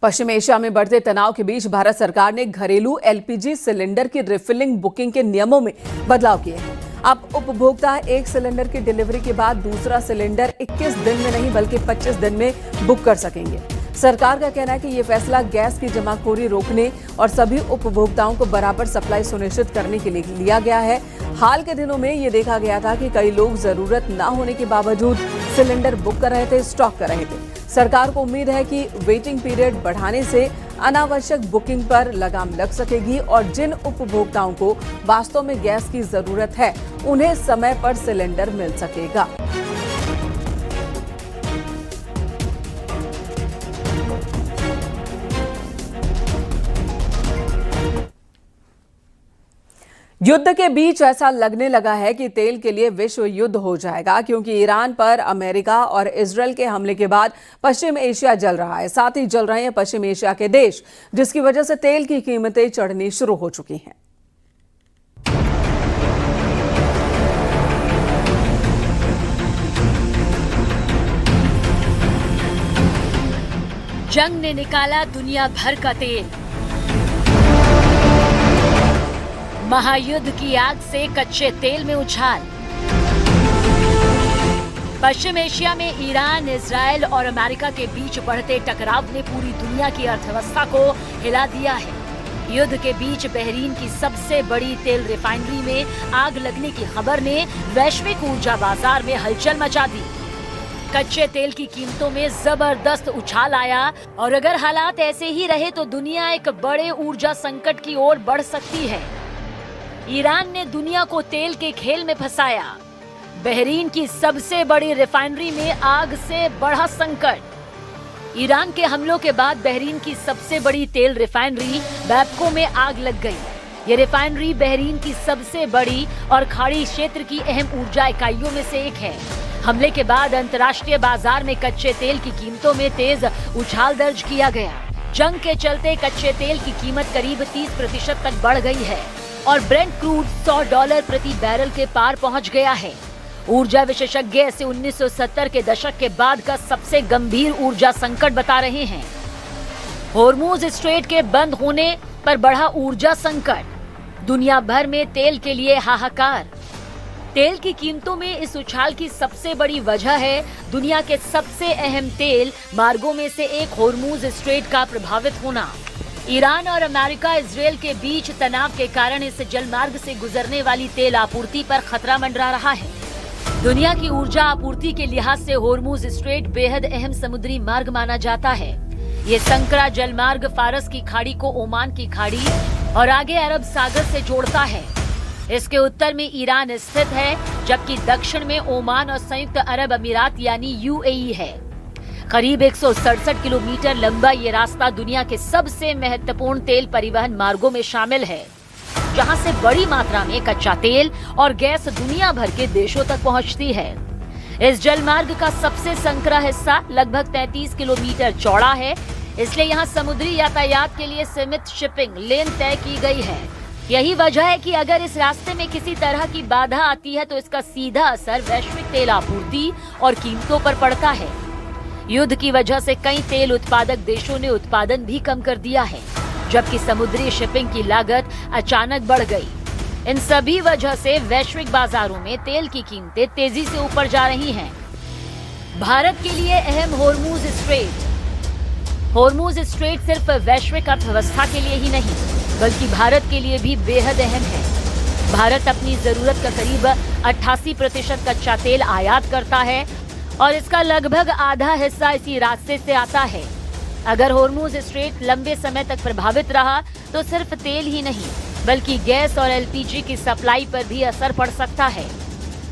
पश्चिम Asia में बढ़ते तनाव के बीच भारत सरकार ने घरेलू एलपीजी सिलेंडर की रिफिलिंग बुकिंग के नियमों में बदलाव किए हैं। अब उपभोक्ता एक सिलेंडर की डिलीवरी के बाद दूसरा सिलेंडर 21 दिन में नहीं बल्कि 25 दिन में बुक कर सकेंगे। सरकार का कहना है कि ये फैसला गैस की जमाखोरी रोकने और सभी उपभोक्ताओं को बराबर सप्लाई सुनिश्चित करने के लिए लिया गया है। हाल के दिनों में ये देखा गया था कि कई लोग जरूरत न होने के बावजूद सिलेंडर बुक कर रहे थे, स्टॉक कर रहे थे। सरकार को उम्मीद है कि वेटिंग पीरियड बढ़ाने से अनावश्यक बुकिंग पर लगाम लग सकेगी और जिन उपभोक्ताओं को वास्तव में गैस की जरूरत है उन्हें समय पर सिलेंडर मिल सकेगा। युद्ध के बीच ऐसा लगने लगा है कि तेल के लिए विश्व युद्ध हो जाएगा, क्योंकि ईरान पर अमेरिका और इजरायल के हमले के बाद पश्चिम एशिया जल रहा है। साथ ही जल रहे हैं पश्चिम एशिया के देश, जिसकी वजह से तेल की कीमतें चढ़नी शुरू हो चुकी हैं। जंग ने निकाला दुनिया भर का तेल। महायुद्ध की आग से कच्चे तेल में उछाल। पश्चिम एशिया में ईरान, इजरायल और अमेरिका के बीच बढ़ते टकराव ने पूरी दुनिया की अर्थव्यवस्था को हिला दिया है। युद्ध के बीच बहरीन की सबसे बड़ी तेल रिफाइनरी में आग लगने की खबर ने वैश्विक ऊर्जा बाजार में हलचल मचा दी। कच्चे तेल की कीमतों में जबरदस्त उछाल आया और अगर हालात ऐसे ही रहे तो दुनिया एक बड़े ऊर्जा संकट की ओर बढ़ सकती है। ईरान ने दुनिया को तेल के खेल में फंसाया। बहरीन की सबसे बड़ी रिफाइनरी में आग से बढ़ा संकट। ईरान के हमलों के बाद बहरीन की सबसे बड़ी तेल रिफाइनरी बैपको में आग लग गई। ये रिफाइनरी बहरीन की सबसे बड़ी और खाड़ी क्षेत्र की अहम ऊर्जा इकाइयों में से एक है। हमले के बाद अंतर्राष्ट्रीय बाजार में कच्चे तेल की कीमतों में तेज उछाल दर्ज किया गया। जंग के चलते कच्चे तेल की कीमत करीब 30% तक बढ़ गई है और ब्रेंट क्रूड $100 प्रति बैरल के पार पहुंच गया है। ऊर्जा विशेषज्ञ इसे 1970 के दशक के बाद का सबसे गंभीर ऊर्जा संकट बता रहे हैं। होर्मुज स्ट्रेट के बंद होने पर बढ़ा ऊर्जा संकट। दुनिया भर में तेल के लिए हाहाकार। तेल की कीमतों में इस उछाल की सबसे बड़ी वजह है दुनिया के सबसे अहम तेल मार्गों में से एक होर्मुज स्ट्रेट का प्रभावित होना। ईरान और अमेरिका इजरायल के बीच तनाव के कारण इस जलमार्ग से गुजरने वाली तेल आपूर्ति पर खतरा मंडरा रहा है। दुनिया की ऊर्जा आपूर्ति के लिहाज से होर्मुज स्ट्रेट बेहद अहम समुद्री मार्ग माना जाता है। ये संकरा जलमार्ग फारस की खाड़ी को ओमान की खाड़ी और आगे अरब सागर से जोड़ता है। इसके उत्तर में ईरान स्थित है, जबकि दक्षिण में ओमान और संयुक्त अरब अमीरात यानी यूएई है। करीब 167 किलोमीटर लंबा ये रास्ता दुनिया के सबसे महत्वपूर्ण तेल परिवहन मार्गों में शामिल है, जहां से बड़ी मात्रा में कच्चा तेल और गैस दुनिया भर के देशों तक पहुंचती है। इस जलमार्ग का सबसे संकरा हिस्सा लगभग 33 किलोमीटर चौड़ा है, इसलिए यहां समुद्री यातायात के लिए सीमित शिपिंग लेन तय की गई है। यही वजह है कि अगर इस रास्ते में किसी तरह की बाधा आती है तो इसका सीधा असर वैश्विक तेल आपूर्ति और कीमतों पर पड़ता है। युद्ध की वजह से कई तेल उत्पादक देशों ने उत्पादन भी कम कर दिया है, जबकि समुद्री शिपिंग की लागत अचानक बढ़ गई। इन सभी वजह से वैश्विक बाजारों में तेल की कीमतें तेजी से ऊपर जा रही हैं। भारत के लिए अहम होर्मुज स्ट्रेट। होर्मुज स्ट्रेट सिर्फ वैश्विक अर्थव्यवस्था के लिए ही नहीं बल्कि भारत के लिए भी बेहद अहम है। भारत अपनी जरूरत का करीब 88% कच्चा तेल आयात करता है और इसका लगभग आधा हिस्सा इसी रास्ते से आता है। अगर होर्मुज स्ट्रेट लंबे समय तक प्रभावित रहा तो सिर्फ तेल ही नहीं बल्कि गैस और एलपीजी की सप्लाई पर भी असर पड़ सकता है।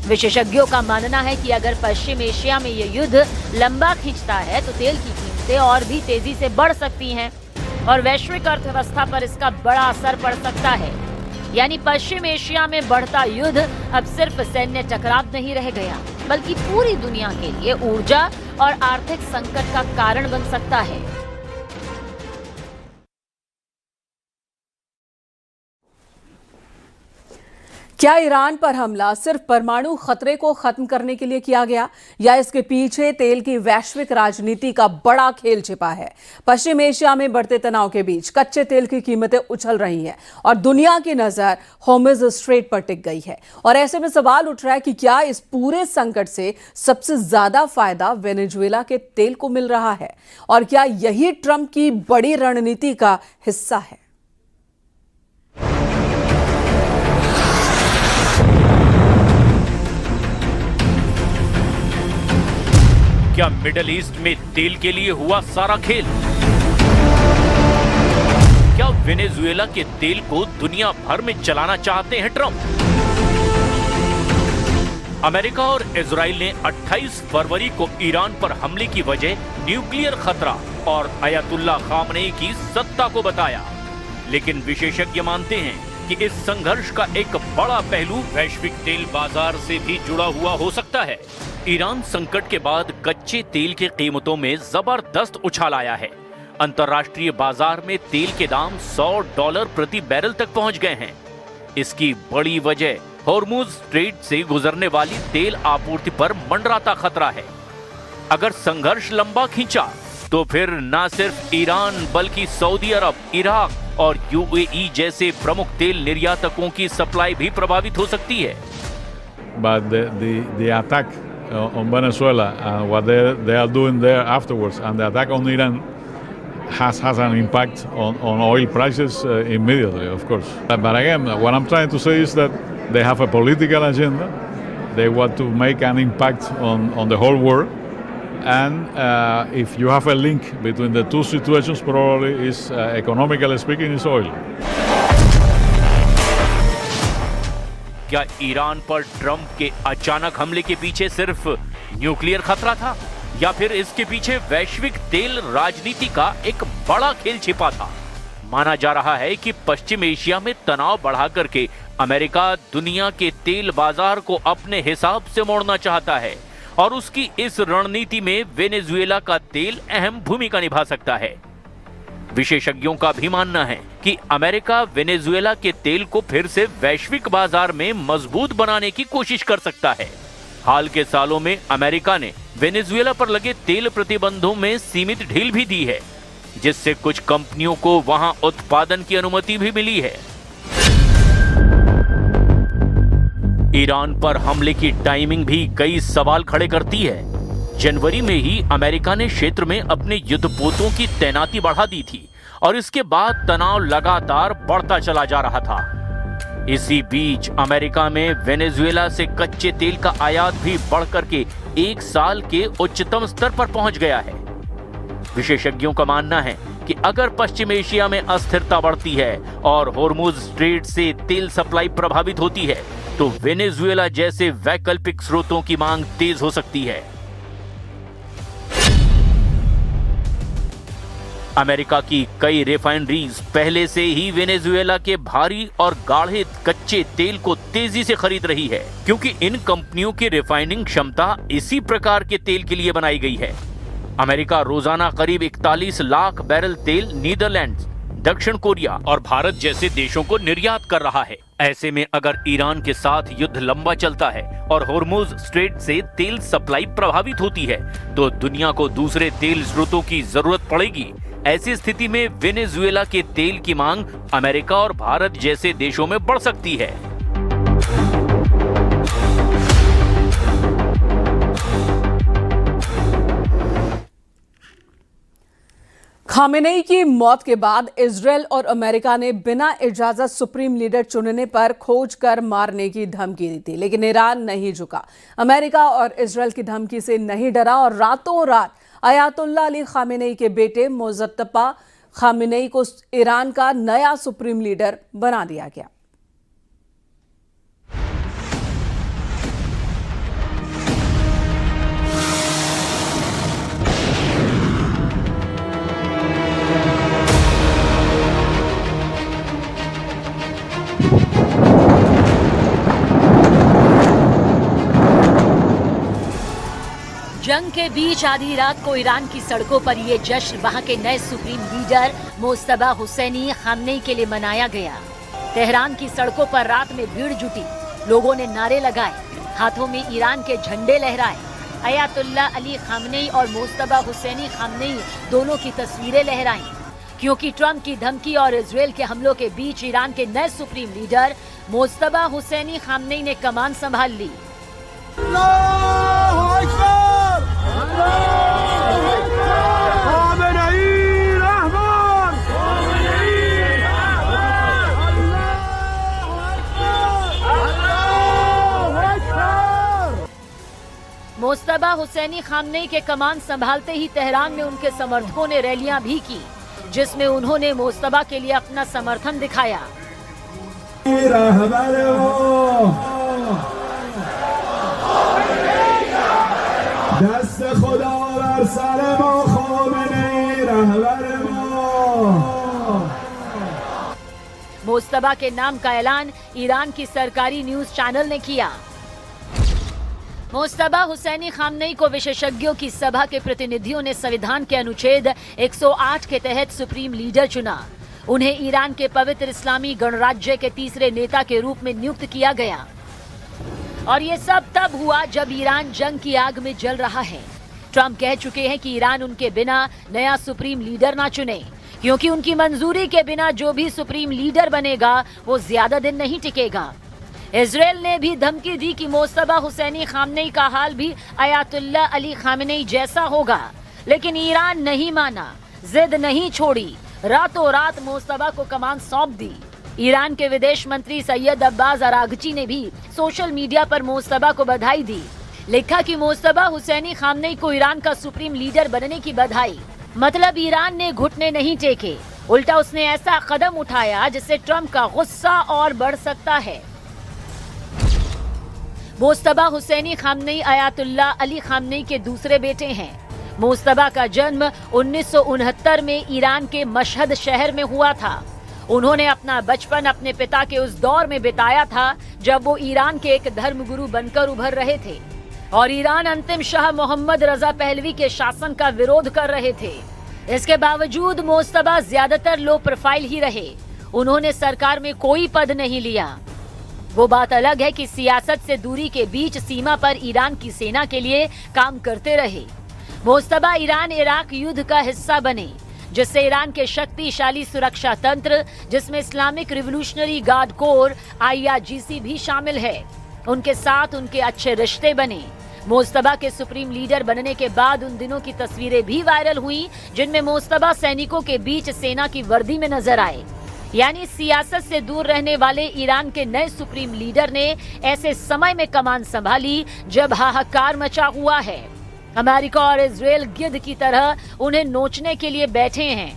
विशेषज्ञों का मानना है कि अगर पश्चिम एशिया में ये युद्ध लंबा खींचता है तो तेल की कीमतें और भी तेजी से बढ़ सकती हैं और वैश्विक अर्थव्यवस्था पर इसका बड़ा असर पड़ सकता है। यानी पश्चिम एशिया में बढ़ता युद्ध अब सिर्फ सैन्य टकराव नहीं रह गया बल्कि पूरी दुनिया के लिए ऊर्जा और आर्थिक संकट का कारण बन सकता है। क्या ईरान पर हमला सिर्फ परमाणु खतरे को खत्म करने के लिए किया गया या इसके पीछे तेल की वैश्विक राजनीति का बड़ा खेल छिपा है? पश्चिम एशिया में बढ़ते तनाव के बीच कच्चे तेल की कीमतें उछल रही हैं और दुनिया की नजर होर्मुज़ स्ट्रेट पर टिक गई है। और ऐसे में सवाल उठ रहा है कि क्या इस पूरे संकट से सबसे ज्यादा फायदा वेनेजुएला के तेल को मिल रहा है और क्या यही ट्रंप की बड़ी रणनीति का हिस्सा है? क्या मिडिल ईस्ट में तेल के लिए हुआ सारा खेल? क्या वेनेजुएला के तेल को दुनिया भर में चलाना चाहते हैं ट्रंप? अमेरिका और इजराइल ने 28 फरवरी को ईरान पर हमले की वजह न्यूक्लियर खतरा और अयतुल्ला खामनेई की सत्ता को बताया। लेकिन विशेषज्ञ मानते हैं कि इस संघर्ष का एक बड़ा पहलू वैश्विक तेल बाजार से भी जुड़ा हुआ हो सकता है। ईरान संकट के बाद कच्चे तेल की कीमतों में जबरदस्त उछाल आया है। अंतर्राष्ट्रीय बाजार में तेल के दाम $100 प्रति बैरल तक पहुंच गए हैं। इसकी बड़ी वजह होर्मुज़ स्ट्रेट से गुजरने वाली तेल आपूर्ति पर मंडराता खतरा है। अगर संघर्ष लंबा खींचा तो फिर न सिर्फ ईरान बल्कि सऊदी अरब, इराक और यूएई जैसे प्रमुख तेल निर्यातकों की सप्लाई भी प्रभावित हो सकती है। But the attack on Venezuela and what they are doing there afterwards, and the attack on Iran has an impact on oil prices immediately, of course. But again, what I'm trying to say is that they have a political agenda. They want to make an impact on the whole world. And if you have a link between the two situations, probably is economically speaking, is oil. क्या Iran पर Trump के अचानक हमले के पीछे सिर्फ nuclear खतरा था या फिर इसके पीछे वैश्विक तेल राजनीति का एक बड़ा खेल छिपा था? माना जा रहा है कि पश्चिम एशिया में तनाव बढ़ा करके अमेरिका दुनिया के तेल बाजार को अपने हिसाब से मोड़ना चाहता है और उसकी इस रणनीति में वेनेजुएला का तेल अहम भूमिका निभा सकता है। विशेषज्ञों का भी मानना है कि अमेरिका वेनेजुएला के तेल को फिर से वैश्विक बाजार में मजबूत बनाने की कोशिश कर सकता है। हाल के सालों में अमेरिका ने वेनेजुएला पर लगे तेल प्रतिबंधों में सीमित ढील भी दी है, जिससे कुछ कंपनियों को वहां उत्पादन की अनुमति भी मिली है। ईरान पर हमले की टाइमिंग भी कई सवाल खड़े करती है। जनवरी में ही अमेरिका ने क्षेत्र में अपने युद्धपोतों की तैनाती बढ़ा दी थी और इसके बाद तनाव लगातार बढ़ता चला जा रहा था। इसी बीच अमेरिका में वेनेजुएला से कच्चे तेल का आयात भी बढ़कर के 1 साल के उच्चतम स्तर पर पहुंच गया है। विशेषज्ञों का मानना है कि अगर पश्चिम एशिया में अस्थिरता बढ़ती है और होर्मुज़ स्ट्रेट से तेल सप्लाई प्रभावित होती है तो वेनेजुएला जैसे वैकल्पिक स्रोतों की मांग तेज हो सकती है। अमेरिका की कई रिफाइनरीज पहले से ही वेनेजुएला के भारी और गाढ़े कच्चे तेल को तेजी से खरीद रही है, क्योंकि इन कंपनियों की रिफाइनिंग क्षमता इसी प्रकार के तेल के लिए बनाई गई है। अमेरिका रोजाना करीब 41 लाख बैरल तेल नीदरलैंड्स, दक्षिण कोरिया और भारत जैसे देशों को निर्यात कर रहा है। ऐसे में अगर ईरान के साथ युद्ध लंबा चलता है और होर्मुज़ स्ट्रेट से तेल सप्लाई प्रभावित होती है तो दुनिया को दूसरे तेल स्रोतों की जरूरत पड़ेगी। ऐसी स्थिति में वेनेजुएला के तेल की मांग अमेरिका और भारत जैसे देशों में बढ़ सकती है। खामेनेई की मौत के बाद इजरायल और अमेरिका ने बिना इजाजत सुप्रीम लीडर चुनने पर खोज कर मारने की धमकी दी थी, लेकिन ईरान नहीं झुका। अमेरिका और इजरायल की धमकी से नहीं डरा और रातों रात अयातुल्ला अली खामेनेई के बेटे मुजत्तबा खामेनेई को ईरान का नया सुप्रीम लीडर बना दिया गया। जंग के बीच आधी रात को ईरान की सड़कों पर ये जश्न वहां के नए supreme leader Mujtaba Hosseini Khamenei के लिए मनाया गया। तेहरान की सड़कों पर रात में भीड़ जुटी लोगों ने नारे लगाए, हाथों में ईरान के झंडे लहराए। अयातुल्ला अली खामनेई और मुस्तबा हुसैनी खामनेई दोनों की तस्वीरें लहराई, क्योंकि ट्रंप की धमकी और इजराइल के हमलों के बीच ईरान के नए सुप्रीम लीडर मुस्तबा हुसैनी खामनेई ने कमान संभाल ली। मुस्तबा हुसैनी खामनेई के कमान संभालते ही तेहरान में उनके समर्थकों ने रैलियां भी की, जिसमें उन्होंने मुस्तबा के लिए अपना समर्थन दिखाया। मुस्तबा के नाम का ऐलान ईरान की सरकारी न्यूज चैनल ने किया। मुस्तबा हुसैनी खामनेई को विशेषज्ञों की सभा के प्रतिनिधियों ने संविधान के अनुच्छेद 108 के तहत सुप्रीम लीडर चुना। उन्हें ईरान के पवित्र इस्लामी गणराज्य के तीसरे नेता के रूप में नियुक्त किया गया। और ये सब तब हुआ जब ईरान जंग की आग में जल रहा है। ट्रंप कह चुके हैं कि ईरान उनके बिना नया सुप्रीम लीडर ना चुने, क्योंकि उनकी मंजूरी के बिना जो भी सुप्रीम लीडर बनेगा वो ज्यादा दिन नहीं टिकेगा। इजराइल ने भी धमकी दी कि मुस्तबा हुसैनी खामनेई का हाल भी अयातुल्ला अली खामनेई जैसा होगा, लेकिन ईरान नहीं माना, जिद नहीं छोड़ी, रातों रात मुस्तबा को कमान सौंप दी। ईरान के विदेश मंत्री सैयद अब्बास अरागची ने भी सोशल मीडिया पर मुस्तबा को बधाई दी। लिखा कि मुस्तबा हुसैनी खामनेई को ईरान का सुप्रीम लीडर बनने की बधाई। मतलब ईरान ने घुटने नहीं टेके, उल्टा उसने ऐसा कदम उठाया जिससे ट्रंप का गुस्सा और बढ़ सकता है। Mojtaba Hosseini Khamenei Ayatollah Ali Khamenei के दूसरे बेटे हैं। मुस्तबा का जन्म 1969 में ईरान के मशहद शहर में हुआ था। उन्होंने अपना बचपन अपने पिता के उस दौर में बिताया था जब वो ईरान के एक धर्मगुरु बनकर उभर रहे थे और ईरान अंतिम शाह मोहम्मद रजा पहलवी के शासन का विरोध कर रहे थे। इसके बावजूद मुस्तबा ज्यादातर लो प्रोफाइल ही रहे। उन्होंने सरकार में कोई पद नहीं लिया। वो बात अलग है कि सियासत से दूरी के बीच सीमा पर ईरान की सेना के लिए काम करते रहे। मुस्तबा ईरान इराक युद्ध का हिस्सा बने, जिससे ईरान के शक्तिशाली सुरक्षा तंत्र, जिसमें Islamic revolutionary guard core IRGC भी शामिल है, उनके साथ उनके अच्छे रिश्ते बने। मुस्तबा के सुप्रीम लीडर बनने के बाद उन दिनों की तस्वीरें भी वायरल हुई, जिनमें मुस्तबा सैनिकों के बीच सेना की वर्दी में नजर आए। यानी सियासत से दूर रहने वाले ईरान के नए सुप्रीम लीडर ने ऐसे समय में कमान संभाली जब हाहाकार मचा हुआ है। अमेरिका और इजराइल गिद्ध की तरह उन्हें नोचने के लिए बैठे हैं,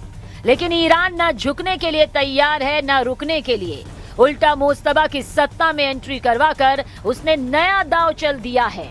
लेकिन ईरान न झुकने के लिए तैयार है न रुकने के लिए। उल्टा मुस्तबा की सत्ता में एंट्री करवाकर उसने नया दांव चल दिया है।